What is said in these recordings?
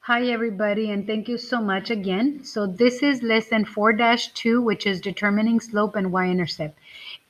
Hi everybody, and thank you so much again. So this is lesson 4-2, which is determining slope and y-intercept.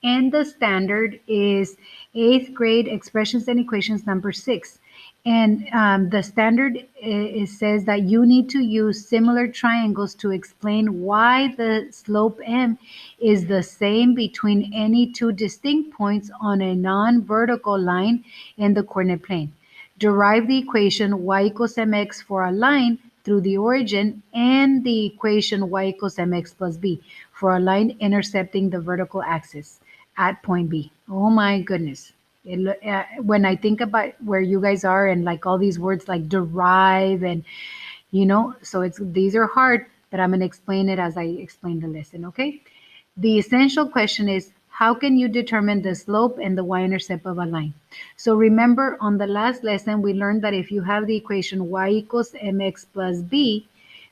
And the standard is 8th grade expressions and equations number 6. And the standard it says that you need to use similar triangles to explain why the slope m is the same between any two distinct points on a non-vertical line in the coordinate plane. Derive the equation y equals mx for a line through the origin and the equation y equals mx plus b for a line intercepting the vertical axis at point B. Oh my goodness. When I think about where you guys are and like all these words like derive and so these are hard, but I'm going to explain it as I explain the lesson, okay? The essential question is, how can you determine the slope and the y-intercept of a line? So remember, on the last lesson, we learned that if you have the equation y equals mx plus b,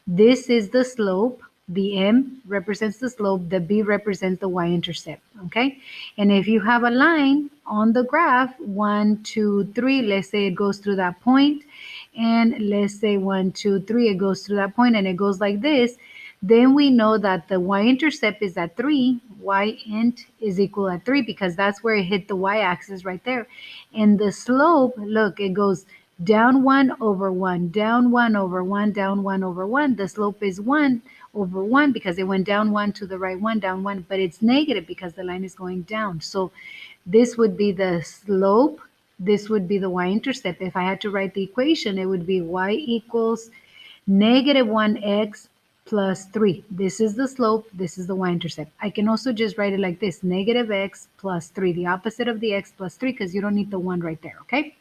this is the slope. The m represents the slope. The b represents the y-intercept, okay? And if you have a line on the graph, 1, 2, 3, let's say it goes through that point, and let's say 1, 2, 3, it goes through that point, and it goes like this, then we know that the y-intercept is at 3, y-int is equal at 3 because that's where it hit the y-axis right there. And the slope, look, it goes down 1 over 1, down 1 over 1, down 1 over 1. The slope is 1 over 1 because it went down 1 to the right 1, down 1, but it's negative because the line is going down. So this would be the slope. This would be the y-intercept. If I had to write the equation, it would be y equals negative 1x plus 3. This is the slope. This is the y-intercept. I can also just write it like this, negative x plus 3, the opposite of the x plus 3, because you don't need the 1 right there, okay?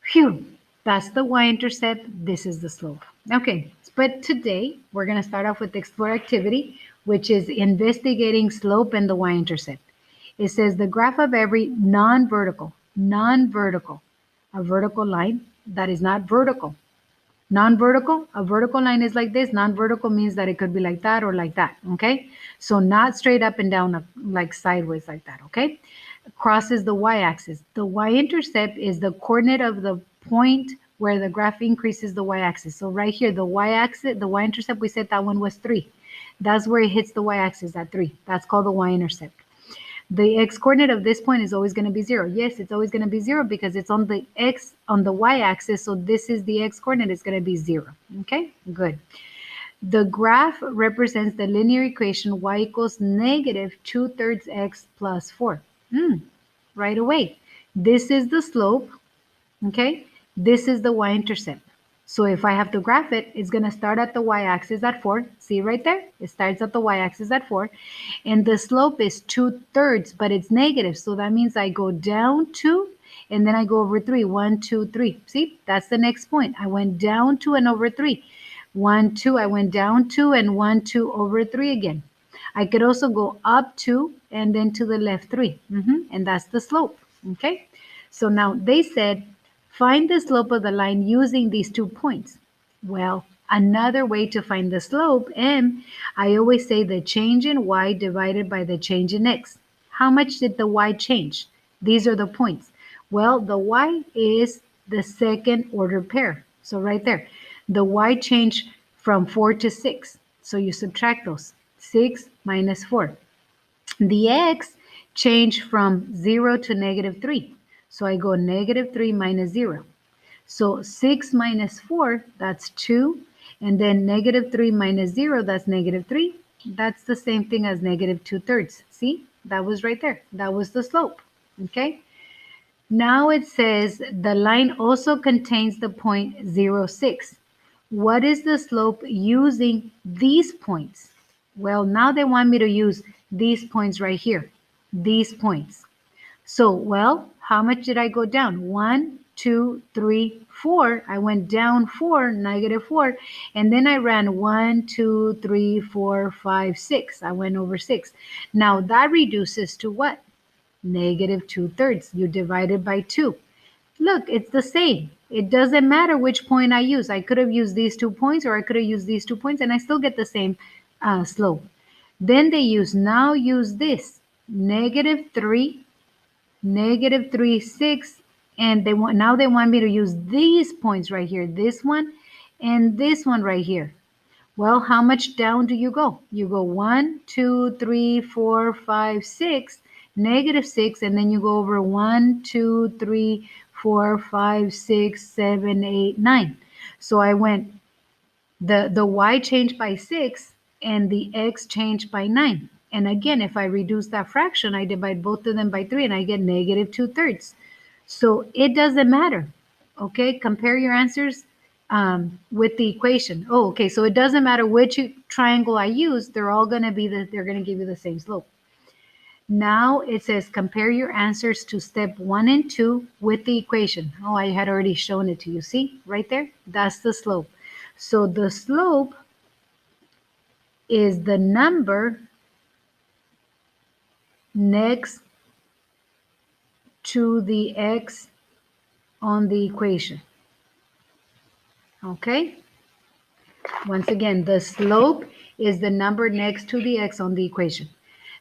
Phew, that's the y-intercept. This is the slope. Okay, but today we're going to start off with the explore activity, which is investigating slope and the y-intercept. It says the graph of every non-vertical, a vertical line that is not vertical. Non-vertical, a vertical line is like this. Non-vertical means that it could be like that or like that, okay? So not straight up and down, like sideways like that, okay? Crosses the y-axis. The y-intercept is the coordinate of the point where the graph increases the y-axis. So right here, the y-axis, the y-intercept, we said that one was 3. That's where it hits the y-axis at 3. That's called the y-intercept. The x-coordinate of this point is always going to be 0. Yes, it's always going to be 0 because it's on the y-axis, so this is the x-coordinate, it's going to be 0. Okay, good. The graph represents the linear equation y equals negative 2/3 x plus 4. Right away. This is the slope, okay? This is the y-intercept. So if I have to graph it, it's going to start at the y-axis at 4. See right there? It starts at the y-axis at 4. And the slope is 2/3, but it's negative. So that means I go down 2, and then I go over 3. 1, 2, 3. See? That's the next point. I went down 2 and over 3. 1, 2. I went down 2 and 1, 2 over 3 again. I could also go up 2 and then to the left 3. And that's the slope. Okay? So now they said, find the slope of the line using these 2 points. Well, another way to find the slope, m, I always say the change in y divided by the change in x. How much did the y change? These are the points. Well, the y is the second order pair. So right there, the y changed from 4 to 6. So you subtract those. 6 minus 4. The x changed from 0 to negative 3. So I go negative 3 minus 0. So 6 minus 4, that's 2. And then negative 3 minus 0, that's negative 3. That's the same thing as negative 2/3. See? That was right there. That was the slope. Okay? Now it says the line also contains the point 0, 6. What is the slope using these points? Well, now they want me to use these points right here. These points. So, well, how much did I go down? 1, 2, 3, 4. I went down 4, negative 4. And then I ran 1, 2, 3, 4, 5, 6. I went over 6. Now that reduces to what? Negative 2/3. You divide it by 2. Look, it's the same. It doesn't matter which point I use. I could have used these 2 points or I could have used these 2 points and I still get the same slope. Then they now use this, negative 3, negative 3, 6, and now they want me to use these points right here, this one And this one right here. Well, how much down do you go? You go 1, 2, 3, 4, 5, 6, -6, and then you go over 1, 2, 3, 4, 5, 6, 7, 8, 9. So I went, the y changed by 6 and the x changed by 9. And again, if I reduce that fraction, I divide both of them by 3 and I get -2/3. So it doesn't matter. Okay, compare your answers with the equation. Oh, okay, so it doesn't matter which triangle I use, they're all going to be they're going to give you the same slope. Now it says compare your answers to step 1 and 2 with the equation. Oh, I had already shown it to you. See right there? That's the slope. So the slope is the number next to the x on the equation. Okay? Once again, the slope is the number next to the x on the equation.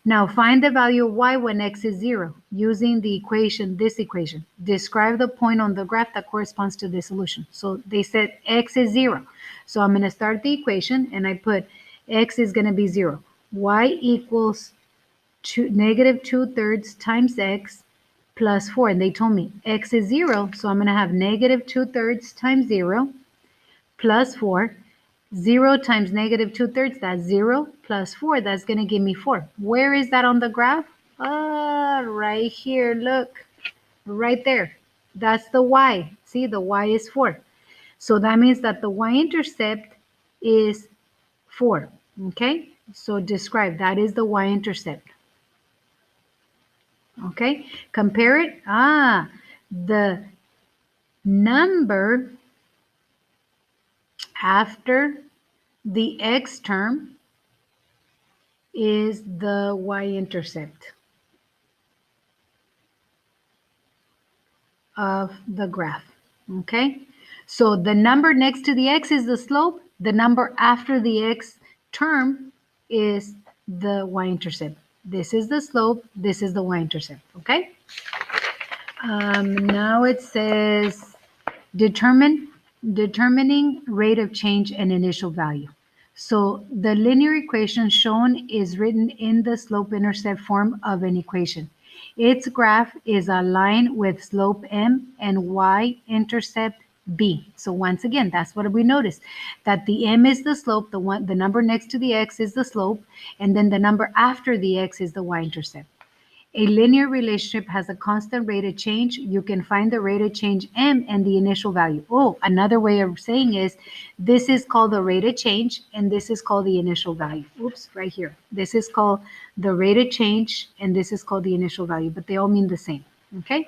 Now find the value of y when x is 0 using the equation, this equation. Describe the point on the graph that corresponds to the solution. So they said x is 0. So I'm going to start the equation and I put x is going to be 0. Y equals -2/3 times x plus 4. And they told me x is 0. So I'm going to have -2/3 times 0 plus 4. 0 times -2/3, that's 0, plus 4, that's going to give me 4. Where is that on the graph? Right here, look, right there. That's the y. See, the y is 4. So that means that the y-intercept is 4, okay? So describe, that is the y-intercept. Okay, compare it. The number after the x term is the y-intercept of the graph. Okay, so the number next to the x is the slope. The number after the x term is the y-intercept. This is the slope. This is the y-intercept. Okay. Now it says determining rate of change and initial value. So the linear equation shown is written in the slope-intercept form of an equation. Its graph is a line with slope m and y-intercept b. So once again, that's what we noticed, that the m is the slope, the number next to the x is the slope, and then the number after the x is the y-intercept. A linear relationship has a constant rate of change. You can find the rate of change m and the initial value. Oh, another way of saying is this is called the rate of change and this is called the initial value. Oops, right here. This is called the rate of change and this is called the initial value, but they all mean the same. Okay?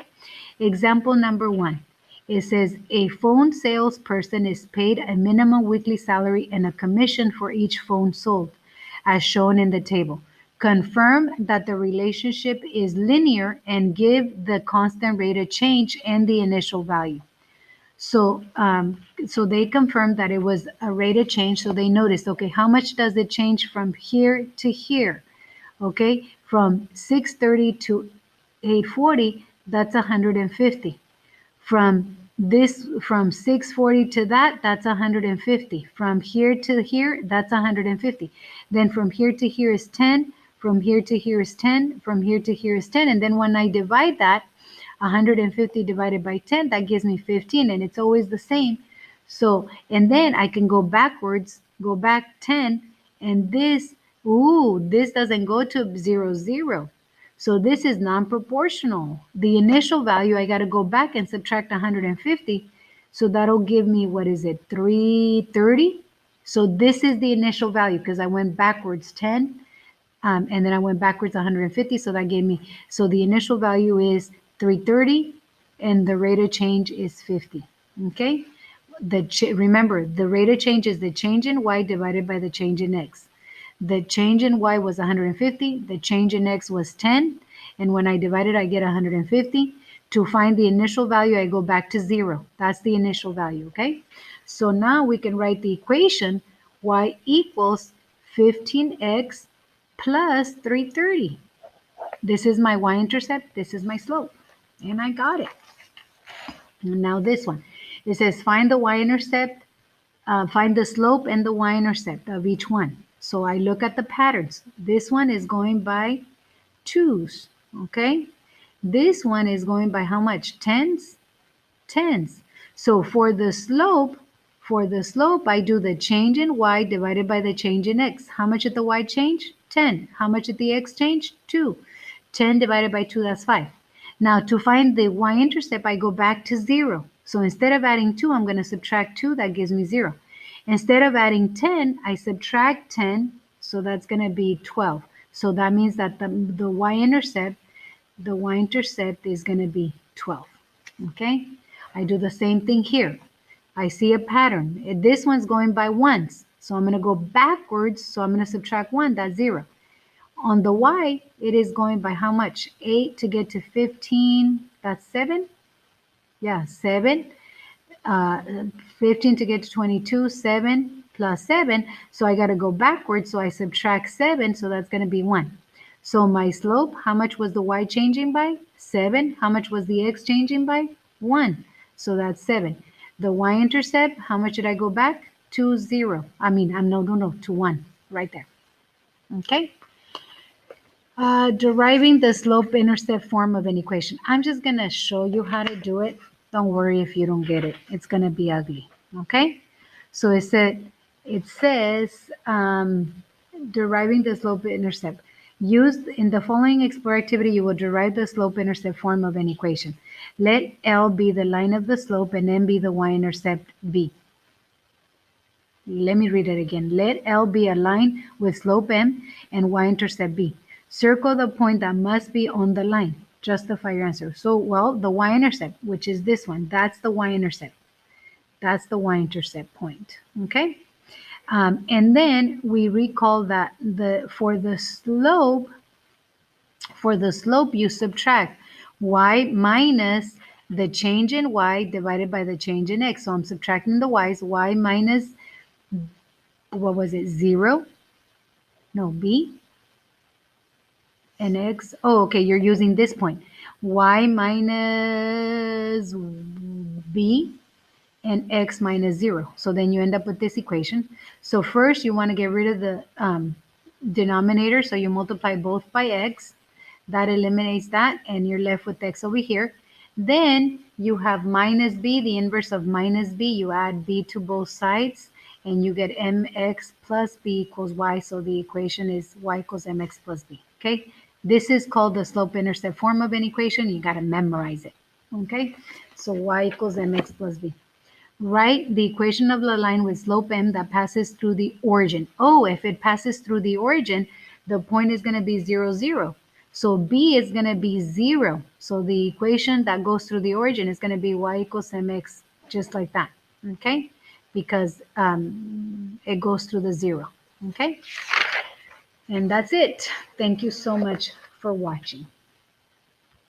Example number 1. It says a phone salesperson is paid a minimum weekly salary and a commission for each phone sold, as shown in the table. Confirm that the relationship is linear and give the constant rate of change and the initial value. So, so they confirmed that it was a rate of change. So they noticed, okay, how much does it change from here to here? Okay, from 630 to 840, that's 150. From 640 to that's 150. From here to here, that's 150. Then from here to here is 10. From here to here is 10. From here to here is 10. And then when I divide that, 150 divided by 10, that gives me 15. And it's always the same. So, and then I can go backwards, go back 10. And this doesn't go to 0, 0. So this is non-proportional. The initial value, I got to go back and subtract 150. So that'll give me, what is it, 330? So this is the initial value because I went backwards 10 and then I went backwards 150. So that gave me, so the initial value is 330 and the rate of change is 50. Okay? Remember, the rate of change is the change in y divided by the change in x. The change in y was 150, the change in x was 10, and when I divide it, I get 150. To find the initial value, I go back to 0. That's the initial value, okay? So now we can write the equation y equals 15x plus 330. This is my y-intercept, this is my slope, and I got it. And now this one, it says find the y-intercept find the slope and the y-intercept of each one. So I look at the patterns. This one is going by 2's, okay? This one is going by how much? 10's? 10's. So for the slope, I do the change in y divided by the change in x. How much did the y change? 10. How much did the x change? 2. 10 divided by 2, that's 5. Now to find the y-intercept, I go back to 0. So instead of adding 2, I'm going to subtract 2. That gives me 0. Instead of adding 10, I subtract 10. So that's going to be 12. So that means that the y-intercept is going to be 12. Okay? I do the same thing here. I see a pattern. This one's going by ones. So I'm going to go backwards. So I'm going to subtract 1. That's 0. On the y, it is going by how much? 8 to get to 15. That's 7? Yeah, 7. 15 to get to 22. 7 plus 7. So I got to go backwards. So I subtract 7. So that's going to be 1. So my slope, how much was the y changing by? 7. How much was the x changing by? 1. So that's 7. The y-intercept, how much did I go back? To 0. No, to 1. Right there. Okay? Deriving the slope-intercept form of an equation. I'm just going to show you how to do it. Don't worry if you don't get it. It's going to be ugly. Okay? So it says deriving the slope-intercept. Used in the following explore activity, you will derive the slope-intercept form of an equation. Let L be the line of the slope and M be the y-intercept B. Let me read it again. Let L be a line with slope M and y-intercept B. Circle the point that must be on the line. Justify your answer. So, well, the y-intercept, which is this one, that's the y-intercept. That's the y-intercept point, okay? And then we recall that for the slope, you subtract y minus the change in y divided by the change in x. So I'm subtracting the y's, y minus, what was it, 0? No, b. And x, oh, okay, you're using this point. Y minus b and x minus 0. So then you end up with this equation. So first you want to get rid of the denominator. So you multiply both by x. That eliminates that, and you're left with x over here. Then you have minus b, the inverse of minus b. You add b to both sides, and you get mx plus b equals y. So the equation is y equals mx plus b. Okay? This is called the slope-intercept form of an equation. You got to memorize it. Okay? So y equals mx plus b. Write the equation of the line with slope m that passes through the origin. Oh, if it passes through the origin, the point is going to be 0, 0. So b is going to be 0. So the equation that goes through the origin is going to be y equals mx, just like that. Okay? Because it goes through the 0. Okay? And that's it. Thank you so much for watching.